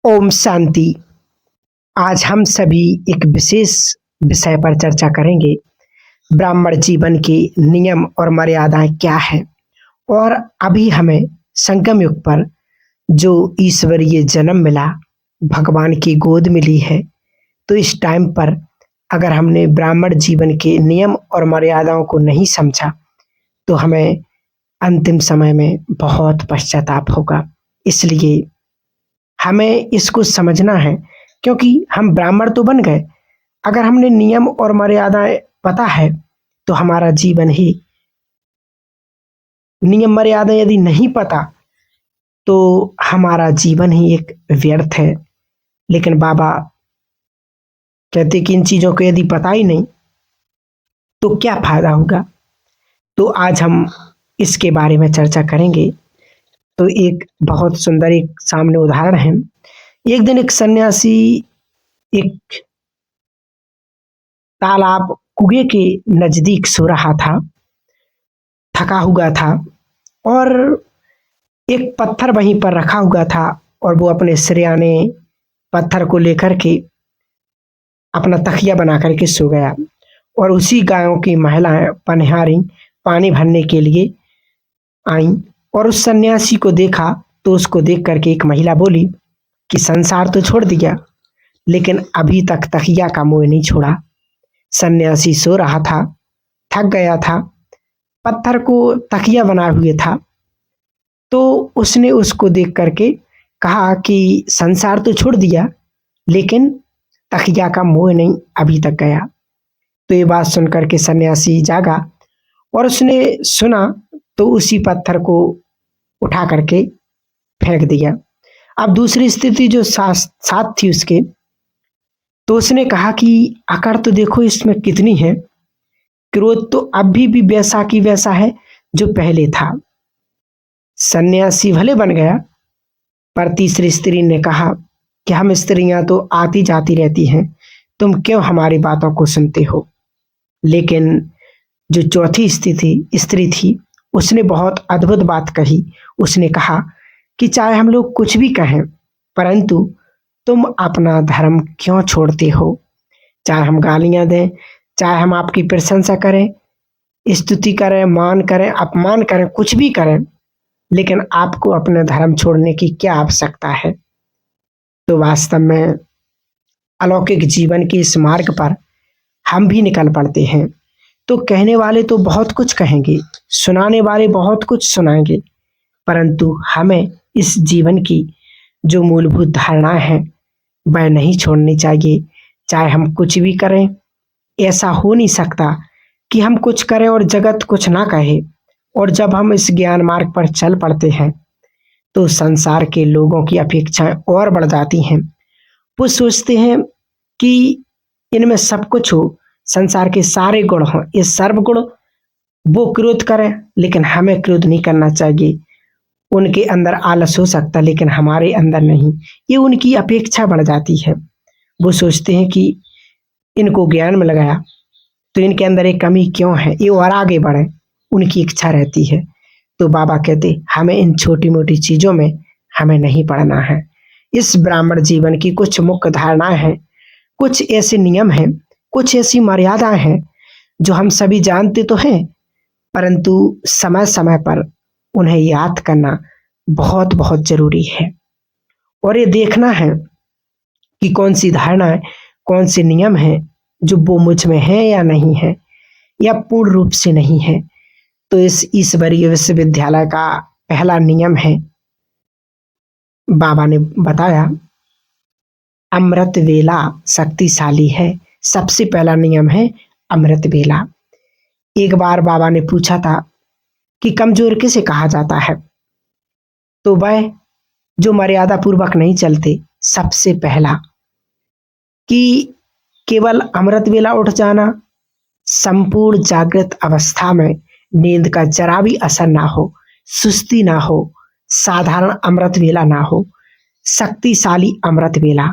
ओम शांति। आज हम सभी एक विशेष विषय पर चर्चा करेंगे। ब्राह्मण जीवन के नियम और मर्यादाएं क्या है और अभी हमें संगम युग पर जो ईश्वरीय जन्म मिला, भगवान की गोद मिली है, तो इस टाइम पर अगर हमने ब्राह्मण जीवन के नियम और मर्यादाओं को नहीं समझा तो हमें अंतिम समय में बहुत पश्चाताप होगा। इसलिए हमें इसको समझना है, क्योंकि हम ब्राह्मण तो बन गए, अगर हमने नियम और मर्यादाएं पता है तो हमारा जीवन ही, नियम मर्यादा यदि नहीं पता तो हमारा जीवन ही एक व्यर्थ है। लेकिन बाबा कहते कि इन चीजों को यदि पता ही नहीं तो क्या फायदा होगा। तो आज हम इसके बारे में चर्चा करेंगे। तो एक बहुत सुंदर एक सामने उदाहरण है। एक दिन एक सन्यासी एक तालाब कुएं के नजदीक सो रहा था, थका हुआ था और एक पत्थर वहीं पर रखा हुआ था और वो अपने सिरयाने पत्थर को लेकर के अपना तकिया बना करके सो गया। और उसी गांव की महिलाएं पनिहारी पानी भरने के लिए आईं और उस सन्यासी को देखा तो उसको देख करके एक महिला बोली कि संसार तो छोड़ दिया लेकिन अभी तक तकिया का मोह नहीं छोड़ा। सन्यासी सो रहा था, थक गया था, पत्थर को तकिया बनाए हुए था, तो उसने उसको देख करके कहा कि संसार तो छोड़ दिया लेकिन तकिया का मोह नहीं अभी तक गया। तो ये बात सुन करके सन्यासी जागा और उसने सुना तो उसी पत्थर को उठा करके फेंक दिया। अब दूसरी स्थिति जो साथ थी उसके, तो उसने कहा कि अकड़ तो देखो इसमें कितनी है, क्रोध तो अभी भी वैसा की वैसा है जो पहले था। सन्यासी भले बन गया, पर तीसरी स्त्री ने कहा कि हम स्त्रियां तो आती जाती रहती हैं, तुम क्यों हमारी बातों को सुनते हो। लेकिन जो चौथी स्त्री थी उसने बहुत अद्भुत बात कही। उसने कहा कि चाहे हम लोग कुछ भी कहें परंतु तुम अपना धर्म क्यों छोड़ते हो। चाहे हम गालियां दें, चाहे हम आपकी प्रशंसा करें, स्तुति करें, मान करें, अपमान करें, कुछ भी करें, लेकिन आपको अपने धर्म छोड़ने की क्या आवश्यकता है। तो वास्तव में अलौकिक जीवन के इस मार्ग पर हम भी निकल पड़ते हैं। तो कहने वाले तो बहुत कुछ कहेंगे, सुनाने वाले बहुत कुछ सुनाएंगे, परंतु हमें इस जीवन की जो मूलभूत धारणाएं हैं वह नहीं छोड़नी चाहिए। चाहे हम कुछ भी करें, ऐसा हो नहीं सकता कि हम कुछ करें और जगत कुछ ना कहे। और जब हम इस ज्ञान मार्ग पर चल पड़ते हैं तो संसार के लोगों की अपेक्षाएं और बढ़ जाती हैं। वो सोचते हैं कि इनमें सब कुछ हो, संसार के सारे गुण हों, ये सर्वगुण, वो क्रोध करें लेकिन हमें क्रोध नहीं करना चाहिए। उनके अंदर आलस हो सकता लेकिन हमारे अंदर नहीं, ये उनकी अपेक्षा बढ़ जाती है। वो सोचते हैं कि इनको ज्ञान मिल गया तो इनके अंदर एक कमी क्यों है, ये और आगे बढ़े, उनकी इच्छा रहती है। तो बाबा कहते हमें इन छोटी मोटी चीजों में हमें नहीं पड़ना है। इस ब्राह्मण जीवन की कुछ मुख्य धारणाएं हैं, कुछ ऐसे नियम हैं, कुछ ऐसी मर्यादाएं हैं जो हम सभी जानते तो हैं, परंतु समय समय पर उन्हें याद करना बहुत बहुत जरूरी है। और ये देखना है कि कौन सी धारणाएं, कौन से नियम हैं जो वो मुझ में है या नहीं है, या पूर्ण रूप से नहीं है। तो इस ईश्वरीय विश्वविद्यालय का पहला नियम है, बाबा ने बताया, अमृत वेला शक्तिशाली है। सबसे पहला नियम है अमृत वेला। एक बार बाबा ने पूछा था कि कमजोर किसे कहा जाता है, तो वह जो मर्यादा पूर्वक नहीं चलते। सबसे पहला कि केवल अमृत वेला उठ जाना, संपूर्ण जागृत अवस्था में नींद का जरा भी असर ना हो, सुस्ती ना हो, साधारण अमृत वेला ना हो, शक्तिशाली अमृत वेला,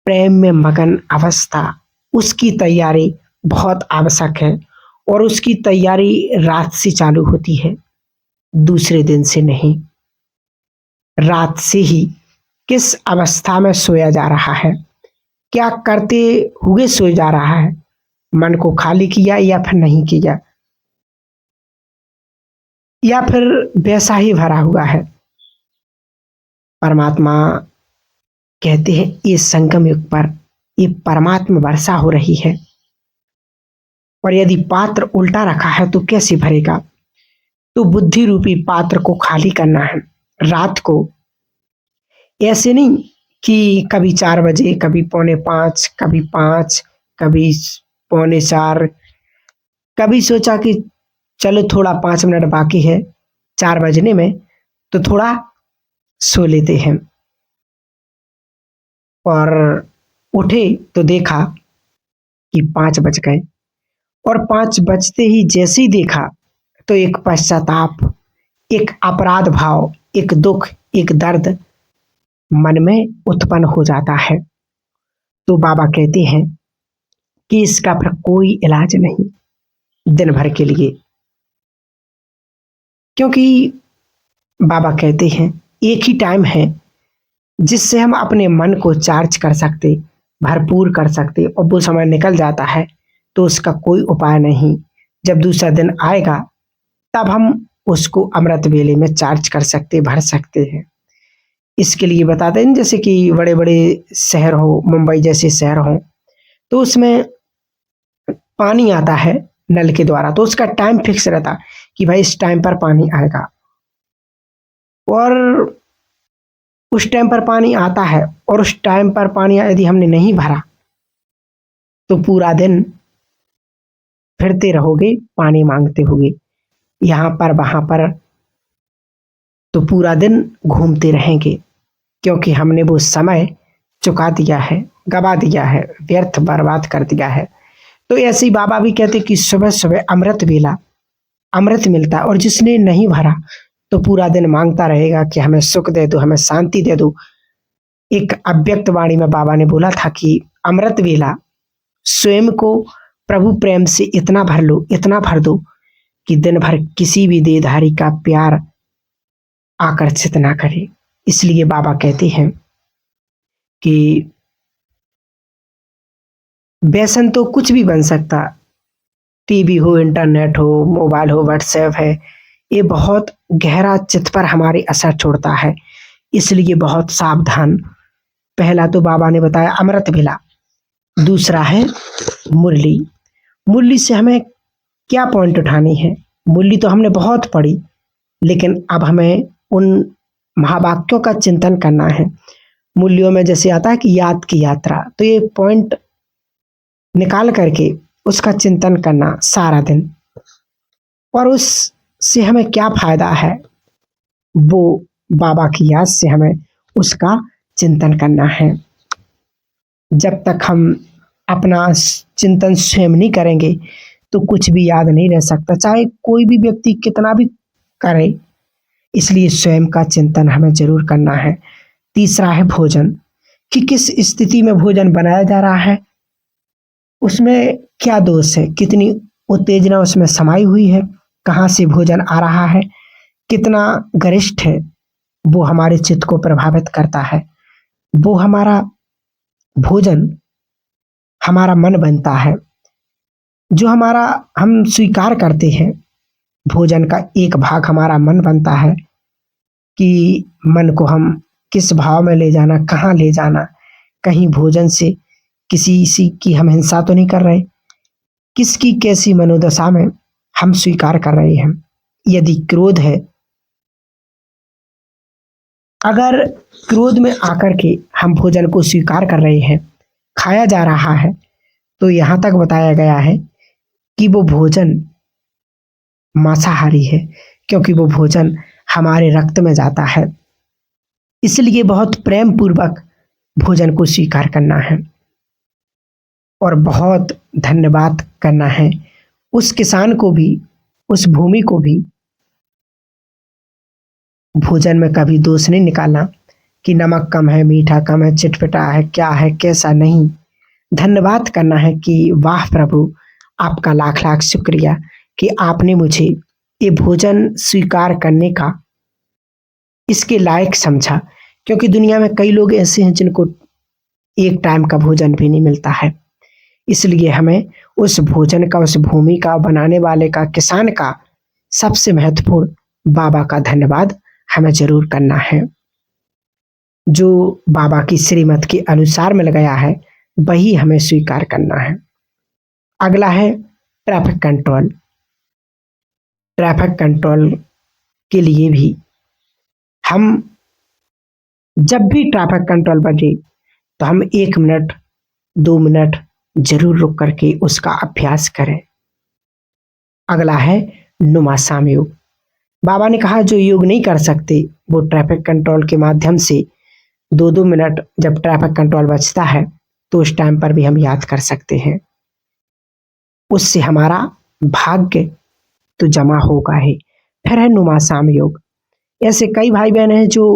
प्रेम में मगन अवस्था, उसकी तैयारी बहुत आवश्यक है। और उसकी तैयारी रात से चालू होती है, दूसरे दिन से नहीं। रात से ही किस अवस्था में सोया जा रहा है, क्या करते हुए सोया जा रहा है, मन को खाली किया या फिर नहीं किया, या फिर वैसा ही भरा हुआ है। परमात्मा कहते हैं ये संगम युग पर ये परमात्मा वर्षा हो रही है, और यदि पात्र उल्टा रखा है तो कैसे भरेगा। तो बुद्धि रूपी पात्र को खाली करना है रात को। ऐसे नहीं कि कभी 4 बजे, कभी पौने 5, कभी 5, कभी पौने 4, कभी सोचा कि चलो थोड़ा 5 मिनट बाकी है 4 बजने में, तो थोड़ा सो लेते हैं। और उठे तो देखा कि 5 बज गए, और 5 बजते ही जैसे ही देखा तो एक पश्चाताप, एक अपराध भाव, एक दुख, एक दर्द मन में उत्पन्न हो जाता है। तो बाबा कहते हैं कि इसका फिर कोई इलाज नहीं दिन भर के लिए, क्योंकि बाबा कहते हैं एक ही टाइम है जिससे हम अपने मन को चार्ज कर सकते, भरपूर कर सकते, और वो समय निकल जाता है तो उसका कोई उपाय नहीं। जब दूसरा दिन आएगा तब हम उसको अमृत वेले में चार्ज कर सकते, भर सकते हैं। इसके लिए बताते हैं जैसे कि बड़े बड़े शहर हो, मुंबई जैसे शहर हो, तो उसमें पानी आता है नल के द्वारा, तो उसका टाइम फिक्स रहता कि भाई इस टाइम पर पानी आएगा, और उस टाइम पर पानी आता है, और उस टाइम पर पानी यदि हमने नहीं भरा तो पूरा दिन फिरते रहोगे पानी मांगते हुए, यहाँ पर वहां पर, तो पूरा दिन घूमते रहेंगे, क्योंकि हमने वो समय चुका दिया है, गवा दिया है, व्यर्थ बर्बाद कर दिया है। तो ऐसे ही बाबा भी कहते कि सुबह सुबह अमृत वेला, अमृत मिलता है, और जिसने नहीं भरा तो पूरा दिन मांगता रहेगा कि हमें सुख दे दो, हमें शांति दे दो। एक अव्यक्त वाणी में बाबा ने बोला था कि अमृत वेला स्वयं को प्रभु प्रेम से इतना भर लो, इतना भर दो कि दिन भर किसी भी देहधारी का प्यार आकर्षित ना करे। इसलिए बाबा कहते हैं कि व्यसन तो कुछ भी बन सकता, टीवी हो, इंटरनेट हो, मोबाइल हो, व्हाट्सएप है, ये बहुत गहरा चित्त पर हमारे असर छोड़ता है। इसलिए बहुत सावधान। पहला तो बाबा ने बताया अमृत वेला, दूसरा है मुरली। मुरली से हमें क्या पॉइंट उठानी है। मुरली तो हमने बहुत पढ़ी, लेकिन अब हमें उन महावाक्यों का चिंतन करना है। मूल्यों में जैसे आता है कि याद की यात्रा, तो ये पॉइंट निकाल करके उसका चिंतन करना सारा दिन, और उससे हमें क्या फायदा है वो बाबा की याद से हमें उसका चिंतन करना है। जब तक हम अपना चिंतन स्वयं नहीं करेंगे तो कुछ भी याद नहीं रह सकता, चाहे कोई भी व्यक्ति कितना भी करे। इसलिए स्वयं का चिंतन हमें जरूर करना है। तीसरा है भोजन, कि किस स्थिति में भोजन बनाया जा रहा है, उसमें क्या दोष है, कितनी उत्तेजना उसमें समाई हुई है, कहाँ से भोजन आ रहा है, कितना गरिष्ठ है, वो हमारे चित्त को प्रभावित करता है। वो हमारा भोजन हमारा मन बनता है, जो हमारा हम स्वीकार करते हैं भोजन का एक भाग हमारा मन बनता है, कि मन को हम किस भाव में ले जाना, कहाँ ले जाना, कहीं भोजन से किसी की हम हिंसा तो नहीं कर रहे, किसकी कैसी मनोदशा में हम स्वीकार कर रहे हैं। यदि क्रोध है, अगर क्रोध में आकर के हम भोजन को स्वीकार कर रहे हैं, खाया जा रहा है, तो यहाँ तक बताया गया है कि वो भोजन मांसाहारी है, क्योंकि वो भोजन हमारे रक्त में जाता है। इसलिए बहुत प्रेम पूर्वक भोजन को स्वीकार करना है, और बहुत धन्यवाद करना है उस किसान को भी, उस भूमि को भी। भोजन में कभी दोष नहीं निकालना कि नमक कम है, मीठा कम है, चिटपटा है, क्या है, कैसा नहीं। धन्यवाद करना है कि वाह प्रभु, आपका लाख लाख शुक्रिया कि आपने मुझे ये भोजन स्वीकार करने का इसके लायक समझा, क्योंकि दुनिया में कई लोग ऐसे हैं जिनको एक टाइम का भोजन भी नहीं मिलता है। इसलिए हमें उस भोजन का, उस भूमि का, बनाने वाले का, किसान का सबसे महत्वपूर्ण बाबा का धन्यवाद हमें ज़रूर करना है। जो बाबा की श्रीमत के अनुसार मिल गया है वही हमें स्वीकार करना है। अगला है ट्रैफिक कंट्रोल। ट्रैफिक कंट्रोल के लिए भी हम जब भी ट्रैफिक कंट्रोल बजे तो हम 1 मिनट 2 मिनट जरूर रुक करके उसका अभ्यास करें। अगला है नुमासाम योग। बाबा ने कहा जो योग नहीं कर सकते वो ट्रैफिक कंट्रोल के माध्यम से 2-2 मिनट जब ट्रैफिक कंट्रोल बचता है तो उस टाइम पर भी हम याद कर सकते हैं। उससे हमारा भाग्य तो जमा होगा ही। फिर है नुमासाम योग। ऐसे कई भाई बहन हैं जो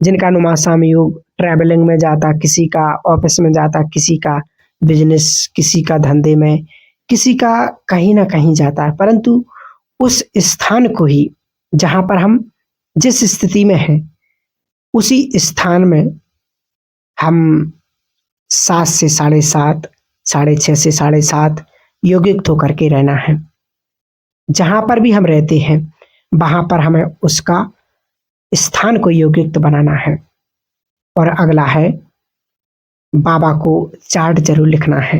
जिनका नुमासाम योग ट्रैवलिंग में जाता, किसी का ऑफिस में जाता, किसी का बिजनेस, किसी का धंधे में, किसी का कहीं ना कहीं जाता है, परंतु उस स्थान को ही जहाँ पर हम जिस स्थिति में हैं उसी स्थान में हम 7 से 7:30, 6:30 से 7:30 योगयुक्त होकर के रहना है। जहाँ पर भी हम रहते हैं वहाँ पर हमें उसका स्थान को योगयुक्त बनाना है। और अगला है बाबा को चार्ट जरूर लिखना है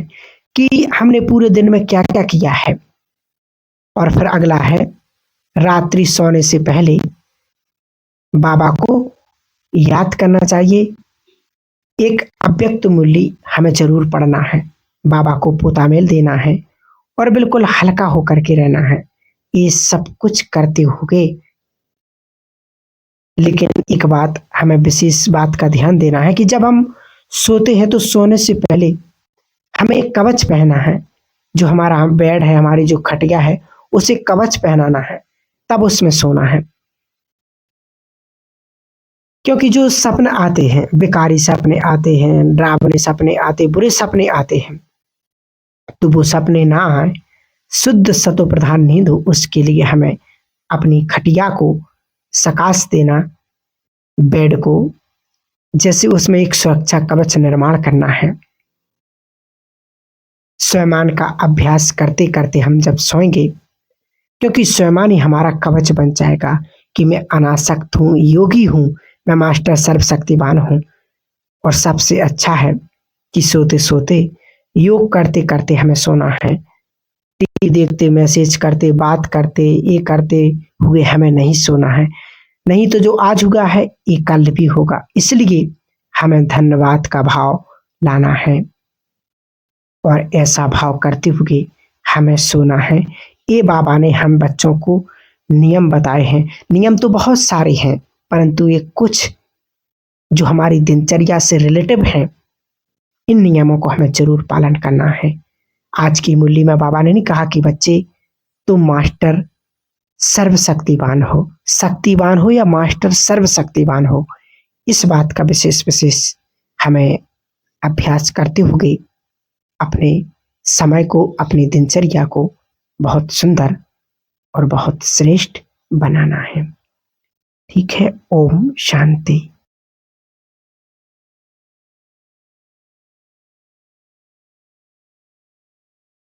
कि हमने पूरे दिन में क्या क्या किया है। और फिर अगला है रात्रि सोने से पहले बाबा को याद करना चाहिए। एक अव्यक्त मूल्य हमें जरूर पढ़ना है, बाबा को पोतामेल देना है और बिल्कुल हल्का होकर के रहना है। ये सब कुछ करते हुए लेकिन एक बात हमें विशेष बात का ध्यान देना है कि जब हम सोते हैं तो सोने से पहले हमें एक कवच पहना है। जो हमारा बेड है, हमारी जो खटिया है, उसे कवच पहनाना है, तब उसमें सोना है। क्योंकि जो सपने आते हैं, बेकारी सपने आते हैं, डरावने सपने आते, बुरे सपने आते हैं, तो वो सपने ना आए, शुद्ध सतो प्रधान नींद हो, उसके लिए हमें अपनी खटिया को सकाश देना, बेड को जैसे उसमें एक सुरक्षा कवच निर्माण करना है। स्वयं का अभ्यास करते करते हम जब सोएंगे, क्योंकि स्वयं ही हमारा कवच बन जाएगा कि मैं अनासक्त हूँ, योगी हूँ, मैं मास्टर सर्वशक्तिमान हूँ। और सबसे अच्छा है कि सोते सोते योग करते करते हमें सोना है। टीवी देखते, मैसेज करते, बात करते, ये करते हुए हमें नहीं सोना है। नहीं तो जो आज हुआ है ये कल भी होगा। इसलिए हमें धन्यवाद का भाव लाना है और ऐसा भाव करते हुए हमें सोना है। ये बाबा ने हम बच्चों को नियम बताए हैं। नियम तो बहुत सारे हैं, परंतु ये कुछ जो हमारी दिनचर्या से रिलेटिव हैं, इन नियमों को हमें जरूर पालन करना है। आज की मुरली में बाबा ने नहीं कहा कि बच्चे तुम मास्टर सर्वशक्तिवान हो, शक्तिवान हो या मास्टर सर्वशक्तिवान हो। इस बात का विशेष विशेष हमें अभ्यास करते हुए अपने समय को, अपनी दिनचर्या को बहुत सुंदर और बहुत श्रेष्ठ बनाना है। ठीक है। ओम शांति।